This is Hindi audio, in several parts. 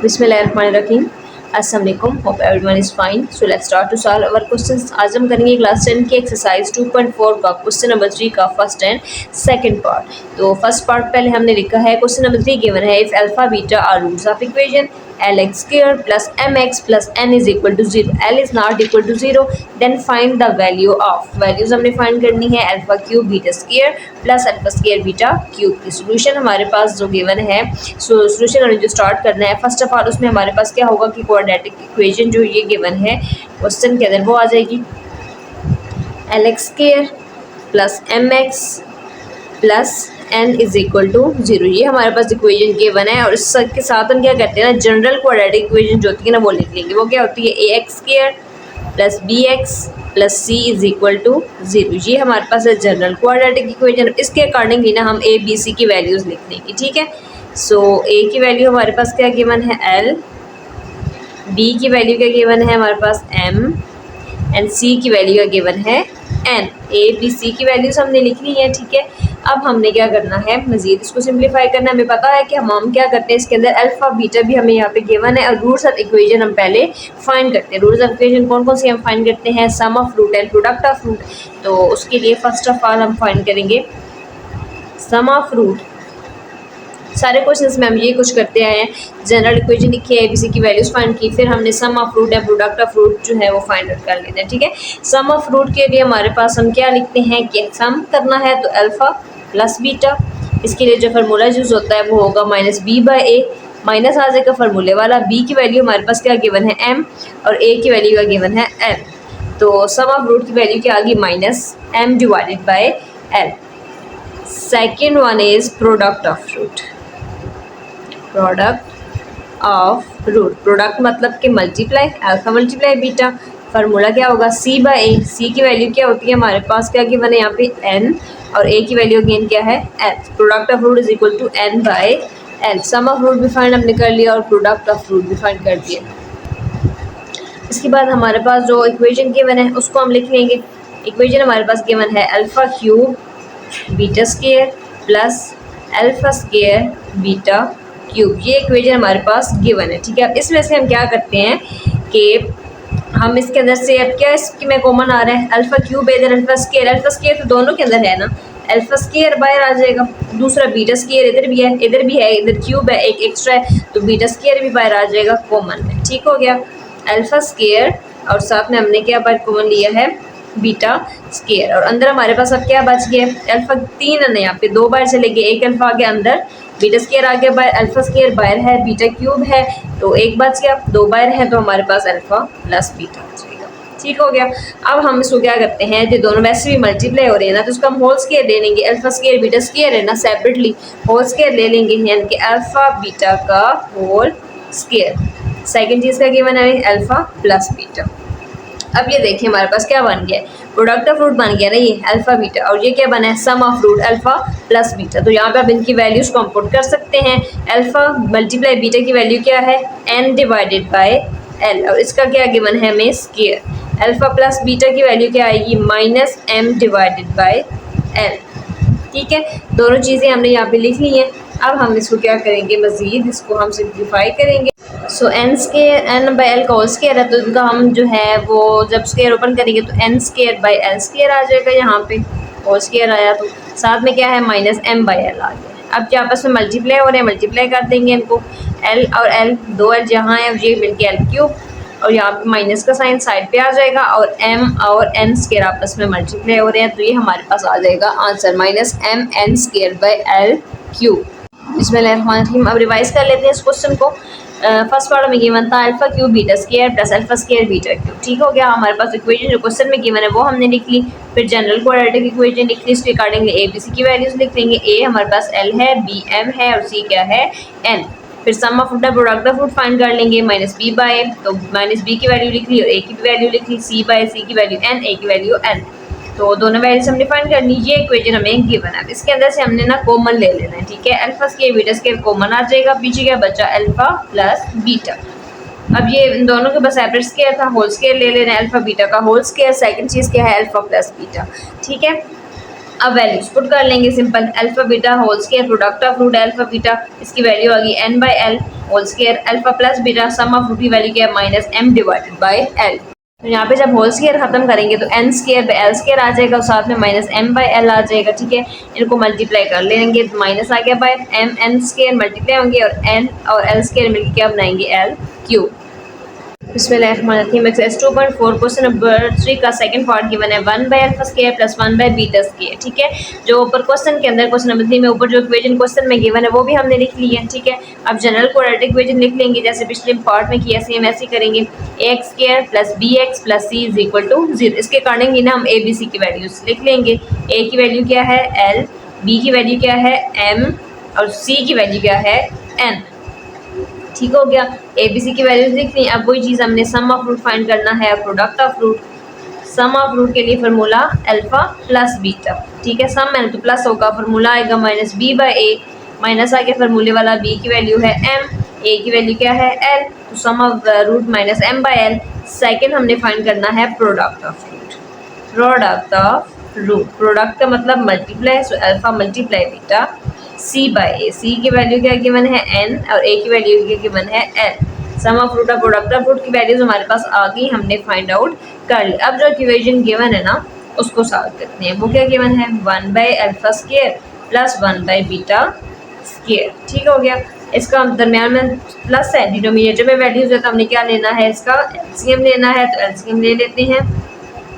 बिस्मिल्लाहिर्रहमानिर्रहीम। अस्सलाम वालेकुम, hope everyone is fine. So let's start to solve our questions. आज हम करेंगे क्लास 10 की एक्सरसाइज 2.4 का क्वेश्चन नंबर 3 का फर्स्ट एंड सेकंड पार्ट। तो फर्स्ट पार्ट पहले हमने लिखा है, क्वेश्चन नंबर 3 गिवन है, if alpha beta are roots of equation lx square plus mx plus n is equal to 0, l is not equal to 0, then find the value of values हमने फाइंड करनी है alpha cube beta square plus alpha square beta cube की। सोल्यूशन हमारे पास जो गिवन है, सोल्यूशन हमें जो स्टार्ट करना है फर्स्ट ऑफ ऑल, उसमें हमारे पास क्या होगा कि क्वाड्रेटिक इक्वेशन जो ये गिवन है क्वेश्चन के अंदर वो आ जाएगी lx square plus mx plus n is equal to 0। ये हमारे पास इक्वेशन गिवन है और इसके साथ हम क्या करते हैं ना, जनरल क्वाड्रेटिक इक्वेशन जो होती है ना वो लिख लेंगे। वो क्या होती है, a x square plus b x plus c is equal to 0। ये हमारे पास है जनरल क्वाड्रेटिक इक्वेशन। इसके अकॉर्डिंगली ना हम ए बी सी की वैल्यूज़ लिख लेंगे, ठीक है। सो ए की वैल्यू हमारे पास क्या गिवन है एल, बी की वैल्यू क्या गिवन है हमारे पास एम एंड सी की वैल्यू क्या गिवन है एन। ए बी सी की वैल्यूज़ हमने लिख ली है, ठीक है। अब हमने क्या करना है, मज़ीद इसको सिंप्लीफाई करना है। हमें पता है कि हम क्या करते हैं, इसके अंदर अल्फ़ा बीटा भी हमें यहाँ पे गिवन है और रूट्स ऑफ इक्वेशन हम पहले फाइंड करते हैं। रूट्स ऑफ इक्वेशन कौन कौन सी हम फाइंड करते हैं, sum of root and product of root. तो उसके लिए फर्स्ट ऑफ ऑल हम फाइंड करेंगे सम ऑफ रूट। सारे क्वेश्चंस में हम ये कुछ करते आए हैं, जनरल इक्वेशन लिखी है, एबीसी की वैल्यूज फाइंड की, फिर हमने सम ऑफ रूट या प्रोडक्ट ऑफ रूट जो है वो फाइंड आउट कर लेते हैं, ठीक है। सम ऑफ रूट के लिए हमारे पास हम क्या लिखते हैं कि सम करना है तो अल्फ़ा प्लस बीटा। इसके लिए जो फार्मूला यूज़ होता है वो होगा minus B by A, minus आ जाएगा फार्मूले वाला। बी की वैल्यू हमारे पास क्या गिवन है एम और ए की वैल्यू क्या गिवन है एल। तो सम ऑफ रूट की वैल्यू क्या आ गई minus M divided by L. Second one is product of root. Product of root, product मतलब कि multiply, alpha multiply beta. Formula क्या होगा सी बाई ए। सी की वैल्यू क्या होती है हमारे पास क्या गिवन है यहाँ पे एन और ए की वैल्यू अगेन क्या है L. Product of root is equal to N by L. Sum of root भी फाइंड हमने कर लिया और प्रोडक्ट ऑफ रूट भी फाइंड कर दिया। इसके बाद हमारे पास जो इक्वेशन गिवन है उसको हम लिख लेंगे। इक्वेशन हमारे पास गिवन है alpha cube beta square plus alpha square beta cube. ये इक्वेशन हमारे पास गिवन है, ठीक है। अब इसमें से हम क्या करते हैं कि हम इसके अंदर से अब क्या इसकी में कॉमन आ रहा है, अल्फा क्यूब इधर अल्फा स्क्वायर तो दोनों के अंदर है ना, अल्फा स्क्वायर बाहर आ जाएगा, दूसरा बीटा स्क्वायर इधर भी है, इधर क्यूब है एक एक्स्ट्रा है तो बीटा स्क्वायर भी बाहर आ जाएगा, कॉमन है, ठीक हो गया। अल्फा स्क्वायर और साथ में हमने क्या बाहर कॉमन लिया है बीटा स्क्वायर और अंदर हमारे पास अब क्या बच गया, अल्फा 3 है ना, यहाँ पे 2 बाहर चले गए, एक अल्फा आ गया अंदर, बीटा स्क्वायर आ गया बाहर, अल्फा स्क्वायर बाहर है, बीटा क्यूब है तो एक बच गया, 2 बाहर है तो हमारे पास अल्फा प्लस बीटा आ जाएगा, ठीक हो गया। अब हम इसको क्या करते हैं, जो दोनों वैसे भी मल्टीप्लाई हो रहे हैं ना तो उसका हम होल स्क्वायर ले लेंगे। अल्फा स्क्वायर बीटा स्क्वायर है ना, सेपरेटली होल स्क्वायर ले लेंगे, यानी कि अल्फा बीटा का होल स्क्वायर। सेकेंड चीज़ का गिवन है अल्फा प्लस बीटा। अब ये देखिए हमारे पास क्या बन गया है, प्रोडक्ट ऑफ रूट बन गया ना ये अल्फा बीटा, और ये क्या बना है sum of root alpha plus beta. तो यहाँ पे आप इनकी वैल्यूज को पुट कर सकते हैं। अल्फा मल्टीप्लाई बीटा की वैल्यू क्या है एन डिवाइडेड बाय एल और इसका क्या गिवन है हमें स्क्वायर। अल्फा प्लस बीटा की वैल्यू क्या आएगी minus M divided by L, ठीक है। दोनों चीज़ें हमने यहाँ पे लिख ली हैं। अब हम इसको क्या करेंगे, मज़ीद इसको हम सिंप्लीफाई करेंगे। So N square N by L का होल स्क्वायर है तो इनका हम जो है वो जब स्क्वायर ओपन करेंगे तो N square by L square आ जाएगा, यहाँ पे होल स्क्वायर आया तो साथ में क्या है माइनस एम बाई एल आ गया। अब जो आपस में मल्टीप्लाई हो रहे हैं मल्टीप्लाई कर देंगे इनको, एल और एल, 2 एल जहाँ है ये मिलके एल क्यूब और यहाँ पे माइनस का साइन साइड पे आ जाएगा और एम और एन स्क्वायर आपस में मल्टीप्लाई हो रहे हैं तो ये हमारे पास आ जाएगा answer minus M N square by L cube. बिस्मिल्लाहिर्रहमानिर्रहीम। अब रिवाइज कर लेते हैं इस क्वेश्चन को। फर्स्ट पार्ट में गिवन था alpha cube beta square plus alpha square beta cube, ठीक हो गया। हमारे पास इक्वेशन जो क्वेश्चन में गिवन है वो हमने लिख ली, फिर जनरल क्वाड्रेटिक इक्वेशन लिख ली, इसके अकॉर्डिंगली ए बी सी की वैल्यूज लिख लेंगे। ए हमारे पास एल है, बी एम है और सी क्या है एन। फिर sum of root product of root find कर लेंगे, माइनस बी बाय ए, तो माइनस बी की वैल्यू लिख ली और ए की वैल्यू लिख ली, सी बाय सी की वैल्यू एन, ए की वैल्यू एन, तो दोनों वैल्यूज हमने फाइंड करनी। ये इक्वेशन हमें गिवन है, इसके अंदर से हमने ना कॉमन ले लेना है, ठीक है। Alpha square beta square common आ जाएगा, पीछे क्या बचा अल्फा प्लस बीटा। अब ये इन दोनों के बस सेपरेट स्क्वायर था, होल स्क्वायर ले लेना है अल्फा बीटा का होल स्क्वायर। सेकंड चीज़ क्या है अल्फा प्लस बीटा, ठीक है। अब वैल्यूज पुट कर लेंगे simple, alpha beta whole square product of root alpha beta, इसकी वैल्यू आ गई n by L whole square, alpha plus beta sum of root की वैल्यू क्या है minus m divided by L. तो यहाँ पे जब होल स्क्वायर खत्म करेंगे तो n square by L square आ जाएगा और साथ में माइनस m बाई एल आ जाएगा, ठीक है। इनको मल्टीप्लाई कर लेंगे तो माइनस आ गया by m, n square multiply होंगे और n और l स्क्वायर मिलकर क्या बनाएंगे l क्यूब। बिस्मिल्लाहिर्रहमानिर्रहीम। एक्सरसाइज 2.4 क्वेश्चन नंबर 3 का सेकंड पार्ट गिवन है 1 by alpha square plus 1 by beta square, ठीक है। जो ऊपर क्वेश्चन के अंदर क्वेश्चन नंबर 3 में ऊपर जो इक्वेशन क्वेश्चन में गिवन है वो भी हमने लिख ली है, ठीक है। अब जनरल क्वाड्रेटिक इक्वेशन लिख लेंगे जैसे पिछले पार्ट में किया सेम ऐसे करेंगे, ax square plus bx plus c is equal to 0। इसके अकॉर्डिंग ही ना हम a b c की वैल्यूज लिख लेंगे। a की वैल्यू क्या है l, b की वैल्यू क्या है m और c की वैल्यू क्या है n, ठीक हो गया। ए बी सी की वैल्यूज लिख ली। अब वही चीज़ हमने सम ऑफ रूट फाइंड करना है, product of root. Sum of root के लिए फार्मूला अल्फा प्लस बीटा, ठीक है। सम है तो प्लस होगा, फार्मूला आएगा minus B by A, minus आगे फार्मूले वाला बी की वैल्यू है एम, ए की वैल्यू क्या है एल, तो sum of root minus M by L. Second हमने फाइंड करना है product of root, product of root, product का मतलब multiply, so alpha multiply beta C by A, C की वैल्यू क्या गिवन है n और a की वैल्यू क्या गिवन है l। सम ऑफ रूट और प्रोडक्ट ऑफ रूट की वैल्यूज हमारे पास आ गई, हमने फाइंड आउट कर ली। अब जो इक्वेशन गिवन है ना उसको सॉल्व करते हैं। वो क्या गिवन है 1 by alpha square plus 1 by beta square, ठीक हो गया। इसका दरम्यान में प्लस है, डिनोमिनेटर में वैल्यूज है तो हमने क्या लेना है इसका एलसीएम लेना है, तो एलसीएम ले लेते हैं।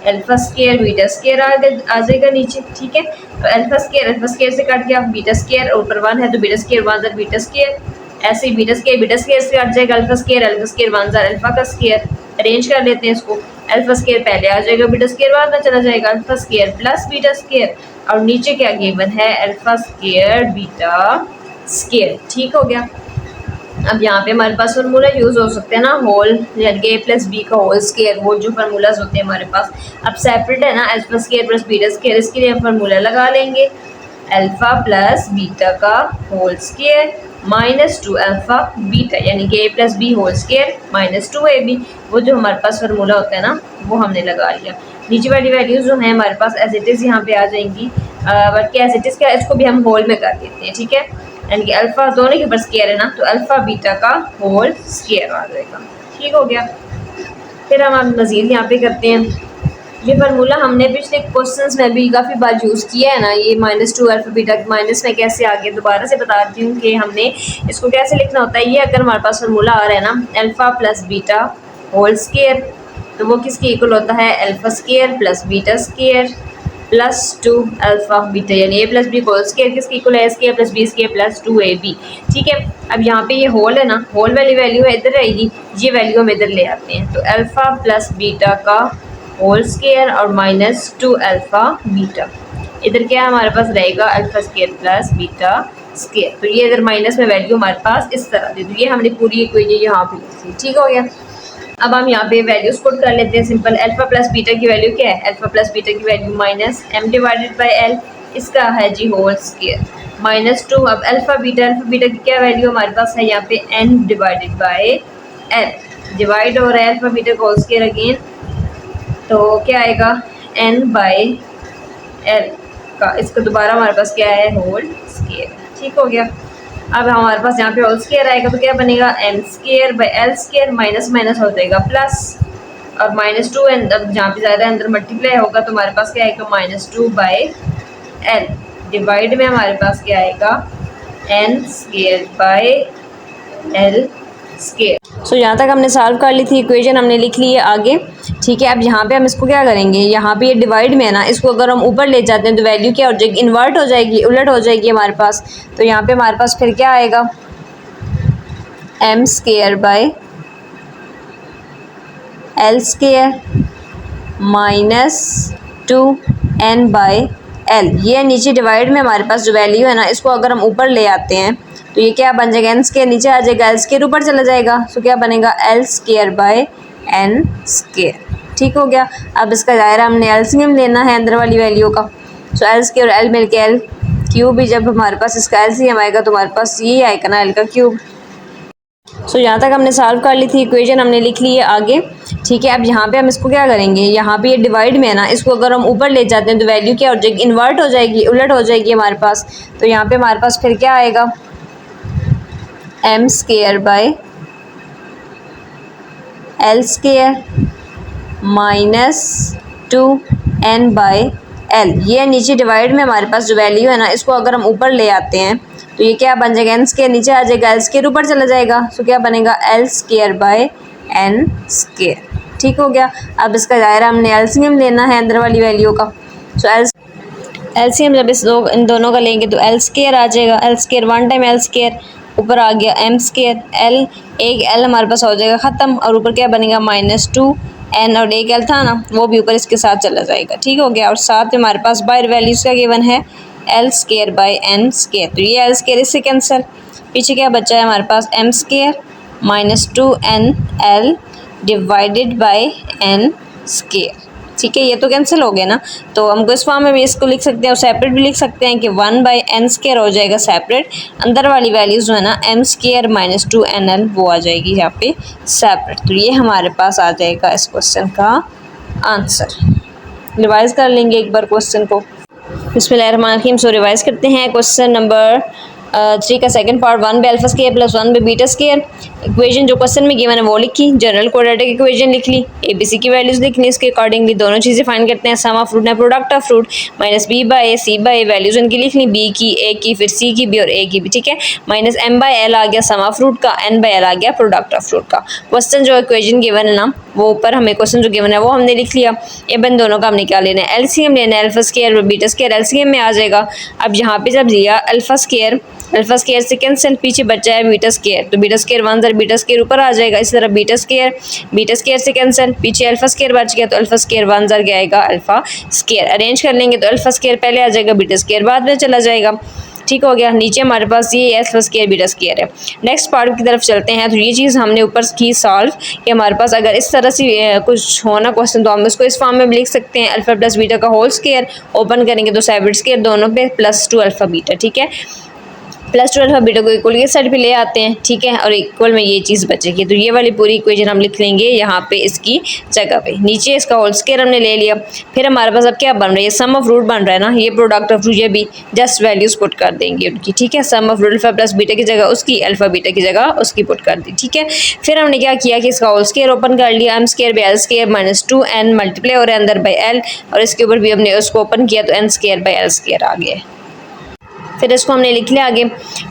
अल्फा स्क्वायर बीटा स्क्वायर आ जाएगा नीचे, ठीक है। तो अल्फा स्क्वायर से कट गया, बीटा स्क्वायर ऊपर 1 है तो beta square 1 jar beta square, ऐसे ही बीटा स्क्वायर से कट जाएगा अल्फा स्क्वायर 1 जार अल्फा का स्क्वायर। अरेंज कर लेते हैं इसको, अल्फा स्क्वायर पहले आ जाएगा, बीटा स्क्वायर बाद में चला जाएगा, alpha square plus beta square और नीचे क्या गिवन है अल्फा स्क्वायर बीटा स्क्वायर, ठीक हो गया। अब यहाँ पे हमारे पास फार्मूला यूज़ हो सकते हैं ना, होल यानी कि ए प्लस बी का होल स्क्वायर, वो जो फार्मूलाज होते हैं हमारे पास। अब सेपरेट है ना alpha square plus beta square, इसके लिए हम फार्मूला लगा लेंगे अल्फा प्लस बीटा का whole square minus 2 alpha beta यानी कि A plus B whole square minus 2 A B, वो जो हमारे पास फार्मूला होता है ना वो हमने लगा लिया। नीचे वाली वैल्यूज़ जो हैं हमारे पास एज इट इज़ यहाँ पे आ जाएंगी, बल्कि एज इट इज़ क्या इसको भी हम होल में कर देते हैं, ठीक है। यानी कि अल्फा दोनों के ऊपर स्क्वायर है ना तो अल्फा बीटा का होल स्क्वायर आ जाएगा, ठीक हो गया। फिर हम मज़ीद यहाँ पे करते हैं, ये फार्मूला हमने पिछले क्वेश्चंस में भी काफ़ी बार यूज़ किया है ना, ये -2 अल्फा बीटा माइनस में कैसे आगे दोबारा से बताती हूँ कि हमने इसको कैसे लिखना होता है। ये अगर हमारे पास फार्मूला आ रहा है ना alpha plus beta whole square, तो वो किसके इक्वल होता है alpha square plus beta square plus 2 alpha beta यानी A plus B whole square किसके इक्वल है square plus B square plus 2ab, ठीक है। अब यहाँ पे ये होल है ना, होल वाली वैल्यू है इधर आएगी, ये वैल्यू हम इधर ले आते हैं, तो अल्फा प्लस बीटा का होल स्क्वायर और माइनस 2 अल्फा बीटा, इधर क्या हमारे पास रहेगा alpha square plus beta square, तो ये इधर माइनस में वैल्यू हमारे पास इस तरह दी, तो ये हमने पूरी इक्वेशन यहाँ पे लिखी, ठीक हो गया। अब हम यहाँ पे वैल्यूज पुट कर लेते हैं सिंपल, अल्फा प्लस बीटा की वैल्यू क्या है, अल्फा प्लस बीटा की value minus m divided by L, इसका है जी होल स्क्वायर माइनस 2। अब अल्फा बीटा की क्या वैल्यू हमारे पास है यहाँ पे n divided by L, divide हो रहा है अल्फा बीटा का होल स्क्वायर अगेन, तो क्या आएगा n बाई एल का, इसका दोबारा हमारे पास क्या है होल स्क्वायर, ठीक हो गया। अब हमारे पास यहाँ पे होल स्क्वायर आएगा तो क्या बनेगा m square by L square, minus minus हो जाएगा प्लस और -2 अब जहाँ पे ज़्यादा अंदर मल्टीप्लाई होगा तो हमारे पास क्या आएगा -2 बाई एल, डिवाइड में हमारे पास क्या आएगा n square by L square. So यहाँ तक हमने सॉल्व कर ली थी, इक्वेशन हमने लिख ली है आगे, ठीक है। अब यहाँ पे हम इसको क्या करेंगे, यहाँ पे ये डिवाइड में है ना, इसको अगर हम ऊपर ले जाते हैं तो वैल्यू क्या हो जाएगी इन्वर्ट हो जाएगी, उलट हो जाएगी हमारे पास, तो यहाँ पे हमारे पास फिर क्या आएगा m square by L square minus 2n by L, ये नीचे डिवाइड में हमारे पास जो वैल्यू है ना इसको अगर हम ऊपर ले आते हैं तो ये क्या बन जाएगा एन स्क्वायर नीचे आ जाएगा, एल स्क्वायर ऊपर चला जाएगा, तो क्या बनेगा L square by N square, ठीक हो गया। अब इसका दायरा हमने एलसीएम लेना है अंदर वाली वैल्यू का, सो एल स्क्वायर और एल मिल के एल क्यूब, भी जब हमारे पास इसका एलसीएम आएगा तो हमारे पास ये आएगा ना एल का क्यूब। सो यहाँ तक हमने सॉल्व कर ली थी, इक्वेशन हमने लिख ली है आगे। ठीक है, अब यहाँ पे हम इसको क्या करेंगे, यहाँ पे ये डिवाइड में है ना, इसको अगर हम ऊपर ले जाते हैं तो वैल्यू क्या हो जाएगी, इन्वर्ट हो जाएगी, उलट हो जाएगी हमारे पास। तो यहाँ पे हमारे पास फिर क्या आएगा, m² bye l² minus 2n bye l। ये नीचे डिवाइड में हमारे पास जो वैल्यू है ना, इसको अगर हम ऊपर ले आते हैं तो ये क्या बन जाएगा, n² नीचे आ जाएगा, l² ऊपर चला जाएगा, तो क्या बनेगा l² बाय n²। ठीक हो गया। अब इसका दायरा हमने एलसीएम लेना है अंदर वाली वैल्यू का। सो एलसीएम जब इन दोनों का लेंगे तो l² आ जाएगा, l² 1 टाइम l² ऊपर आ गया m², l एक l हमारे पास हो जाएगा ख़त्म, और ऊपर क्या बनेगा -2n, और एक l था ना वो भी ऊपर इसके साथ चला जाएगा। ठीक हो गया। और साथ में हमारे पास बाहर वैल्यूज़ का गिवन है l² बाय n², तो ये l² इससे कैंसिल, पीछे क्या बचा है हमारे पास m² -2nl divided by n²। ठीक है, ये तो कैंसिल हो गया ना, तो हमको इस फॉर्म में भी इसको लिख सकते हैं और सेपरेट भी लिख सकते हैं कि 1/n² हो जाएगा सेपरेट, अंदर वाली वैल्यूज़ जो है ना m² -2nl वो आ जाएगी यहाँ पे सेपरेट। तो ये हमारे पास आ जाएगा इस क्वेश्चन का आंसर। रिवाइज कर लेंगे एक बार क्वेश्चन को। बिस्मिल्लाहिर्रहमानिर्रहीम। सो रिवाइज करते हैं क्वेश्चन नंबर 3 का सेकंड पार्ट, 1/α² + 1/β²। इक्वेशन जो क्वेश्चन में गिवन है वो लिखी, जनरल क्वाड्रेटिक इक्वेशन लिख ली, ABC की वैल्यूज लिखनी, इसके अकॉर्डिंगली दोनों चीज़ें फाइंड करते हैं। सम ऑफ फ्रूट है product of fruit, -b/a c/a values इनकी लिख ली, b की, a की, फिर c की भी और a की भी। ठीक है, -m/l आ गया सम ऑफ फ्रूट का, n/l आ गया प्रोडक्ट ऑफ फ्रूट का। क्वेश्चन जो इक्वेशन गिवन है ना वो ऊपर हमें क्वेश्चन जो गिवन है वो हमने लिख लिया। ये बन दोनों का हमने क्या लेना है, एलसीएम लेना है, α² और β² एलसीएम में आ जाएगा। अब यहाँ पे जब लिया α² से कैंसिल, पीछे बचा है β², तो β² 1 ज़र β² ऊपर आ जाएगा, इसी तरह β² से कैंसिल, पीछे α² बच गया, तो α² 1 ज़र क्या आएगा α²। अरेंज कर लेंगे तो α² पहले आ जाएगा, β² बाद में चला जाएगा। ठीक हो गया। नीचे हमारे पास ये α² β² है। नेक्स्ट पार्ट की तरफ चलते हैं। तो ये चीज़ हमने ऊपर की सॉल्व कि हमारे पास अगर इस तरह से कुछ होना क्वेश्चन तो हम इसको इस फॉर्म में भी लिख सकते हैं, अल्फा प्लस बीटा का होल स्क्वायर, ओपन करेंगे तो सेपरेट स्क्वायर दोनों पे +2 अल्फा बीटा। ठीक है, +2 अल्फा बीटा को इक्वल के साइड पे ले आते हैं। ठीक है, और इक्वल में ये चीज़ बचेगी, तो ये वाली पूरी इक्वेशन हम लिख लेंगे यहाँ पे इसकी जगह पे। नीचे इसका होल स्क्वायर हमने ले लिया। फिर हमारे पास अब क्या बन रहा है, ये सम ऑफ रूट बन रहा है ना, ये प्रोडक्ट ऑफ रूट, ये भी जस्ट वैल्यूज पुट कर देंगे उनकी। ठीक है, sum of root alpha plus beta की जगह उसकी, अल्फा बीटा की जगह उसकी पुट कर दी। ठीक है, फिर हमने क्या किया कि इसका होल स्क्वायर ओपन कर लिया, m² bye l² -2n multiply हो रहा है अंदर बाई l, और इसके ऊपर भी हमने उसको ओपन किया तो n² बाय l² आ गया। फिर इसको हमने लिख लिया आगे।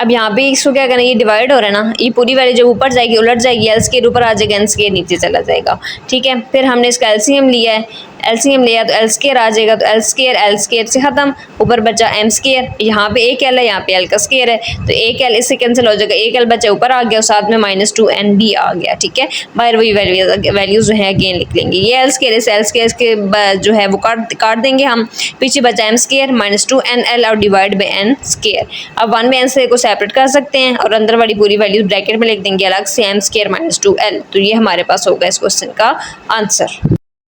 अब यहाँ पे इसको क्या करना है, ये डिवाइड हो रहा है ना, ये पूरी वैल्यू जब ऊपर जाएगी उलट जाएगी, l² ऊपर आ जाएगा, n² नीचे चला जाएगा। ठीक है, फिर हमने इसका एलसीएम लिया है, एलसीएम लिया तो l² आ जाएगा, तो l² से ख़त्म, ऊपर बचा m², यहाँ पे एक l है, यहाँ पे l का स्क्वायर है, तो एक l इससे कैंसिल हो जाएगा, एक l बचा ऊपर आ गया और साथ में -2n भी आ गया। ठीक है, बाहर वही वैल्यूज जो है अगेन लिख लेंगे। ये l² इस l² के जो है वो काट देंगे हम, पीछे बचा m² -2nl और डिवाइड बाई n²। अब 1 में n² को सेपरेट कर सकते हैं और अंदर वाली पूरी वैल्यूज ब्रैकेट में लिख देंगे अलग से, m² -2l। तो ये हमारे पास होगा इस क्वेश्चन का आंसर।